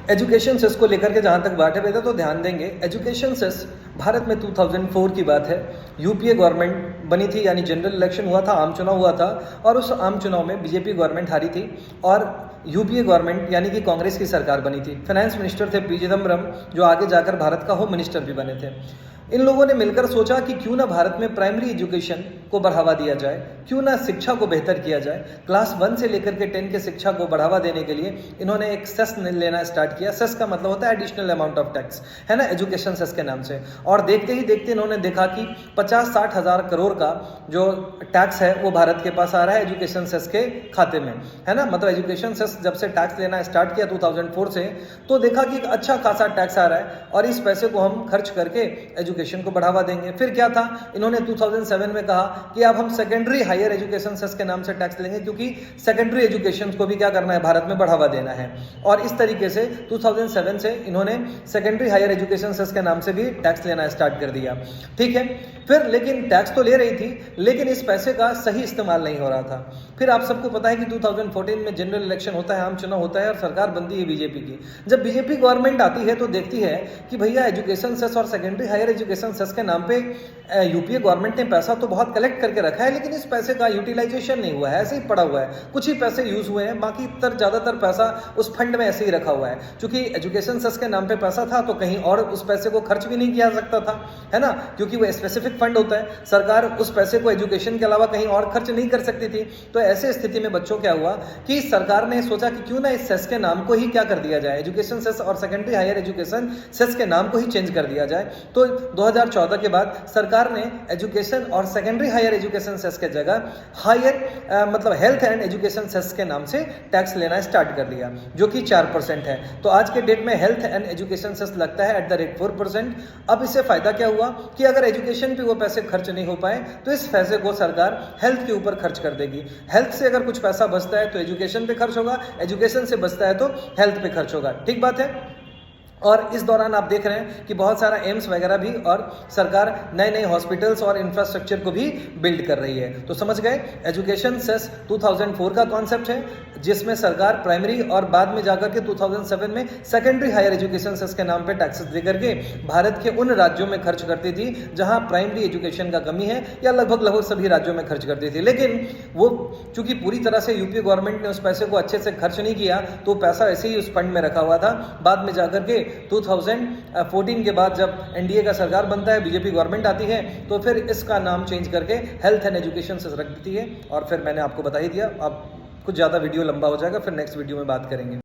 Education cess को लेकर के जहाँ तक बात है बेटा, तो ध्यान देंगे। एजुकेशन सेस भारत में 2004 की बात है। यूपीए गवर्नमेंट बनी थी, यानी जनरल इलेक्शन हुआ था, आम चुनाव हुआ था, और उस आम चुनाव में बीजेपी गवर्नमेंट हारी थी और यूपीए गवर्नमेंट यानी कि कांग्रेस की सरकार बनी थी। फाइनेंस मिनिस्टर थे पी चिदम्बरम, जो आगे जाकर भारत का होम मिनिस्टर भी बने थे। इन लोगों ने मिलकर सोचा कि क्यों ना भारत में प्राइमरी एजुकेशन को बढ़ावा दिया जाए, क्यों ना शिक्षा को बेहतर किया जाए। क्लास 1 से लेकर के 10 के शिक्षा को बढ़ावा देने के लिए इन्होंने एक सेस लेना स्टार्ट किया। सेस का मतलब होता है एडिशनल अमाउंट ऑफ टैक्स, है ना, एजुकेशन सेस के नाम से। और देखते ही देखते इन्होंने देखा कि 50-60 हज़ार करोड़ का जो टैक्स है वो भारत के पास आ रहा है एजुकेशन सेस के खाते में, है ना। मतलब एजुकेशन सेस जब से टैक्स लेना स्टार्ट किया 2004 से, तो देखा कि एक अच्छा खासा टैक्स आ रहा है और इस पैसे को हम खर्च करके एजुकेशन को बढ़ावा देंगे। फिर क्या था, इन्होंने 2007 में कहा कि अब हम सेकेंडरी हायर एजुकेशन सेस के नाम से टैक्स लेंगे, क्योंकि सेकेंडरी एजुकेशन को भी क्या करना है, भारत में बढ़ावा देना है। और इस तरीके से 2007 से इन्होंने सेकेंडरी हायर एजुकेशन सेस के नाम से भी टैक्स लेना स्टार्ट कर दिया। ठीक है, फिर लेकिन टैक्स तो ले रही थी, लेकिन इस पैसे का सही इस्तेमाल नहीं हो रहा था। फिर आप सबको पता है कि 2014 में जनरल इलेक्शन होता है, आम चुनाव होता है और सरकार बनती है बीजेपी की। जब बीजेपी गवर्नमेंट आती है तो देखती है कि भैया एजुकेशन सेस और सेकेंडरी हायर एजुकेशन सेस के नाम पे यूपीए गवर्नमेंट ने पैसा तो बहुत कलेक्ट करके रखा है, लेकिन इस पैसे का यूटिलाइजेशन नहीं हुआ है, ऐसे ही पड़ा हुआ है। कुछ ही पैसे यूज हुए हैं, बाकी ज़्यादातर पैसा उस फंड में ऐसे ही रखा हुआ है। क्योंकि एजुकेशन सेस के नाम पे पैसा था तो कहीं और उस पैसे को खर्च भी नहीं किया जा सकता था, है ना, क्योंकि वो स्पेसिफिक फंड होता है। सरकार उस पैसे को एजुकेशन के अलावा कहीं और खर्च नहीं कर सकती थी। तो ऐसे स्थिति में बच्चों क्या हुआ कि सरकार ने सोचा कि क्यों ना इस सेस के नाम को ही क्या कर दिया जाए, एजुकेशन सेस और सेकेंडरी हायर एजुकेशन सेस के नाम को ही चेंज कर दिया जाए। तो 2014 के बाद सरकार ने एजुकेशन और सेकेंडरी हायर एजुकेशन सेस के जगह मतलब हेल्थ एंड एजुकेशन सेस के नाम से टैक्स लेना स्टार्ट कर दिया, जो कि 4% है। तो आज के डेट में हेल्थ एंड एजुकेशन सेस लगता है @4%। अब इससे फायदा क्या हुआ कि अगर एजुकेशन पे वो पैसे खर्च नहीं हो पाए तो इस पैसे को सरकार हेल्थ के ऊपर खर्च कर देगी। हेल्थ से अगर कुछ पैसा बचता है तो एजुकेशन पे खर्च होगा, एजुकेशन से बचता है तो हेल्थ पे खर्च होगा। ठीक बात है। और इस दौरान आप देख रहे हैं कि बहुत सारा एम्स वगैरह भी, और सरकार नए नए हॉस्पिटल्स और इंफ्रास्ट्रक्चर को भी बिल्ड कर रही है। तो समझ गए, एजुकेशन सेस 2004 का कॉन्सेप्ट है, जिसमें सरकार प्राइमरी और बाद में जाकर के 2007 में सेकेंडरी हायर एजुकेशन सेस के नाम पे टैक्सेस दे करके भारत के उन राज्यों में खर्च करती थी जहां प्राइमरी एजुकेशन का कमी है, या लगभग सभी राज्यों में खर्च करती थी। लेकिन वो चूंकि पूरी तरह से यूपी गवर्नमेंट ने उस पैसे को अच्छे से खर्च नहीं किया, तो पैसा ऐसे ही उस फंड में रखा हुआ था। बाद में जाकर के 2014 के बाद जब एनडीए का सरकार बनता है, बीजेपी गवर्नमेंट आती है, तो फिर इसका नाम चेंज करके हेल्थ एंड एजुकेशन से रख देती है। और फिर मैंने आपको बता ही दिया, अब कुछ ज़्यादा वीडियो लंबा हो जाएगा, फिर नेक्स्ट वीडियो में बात करेंगे।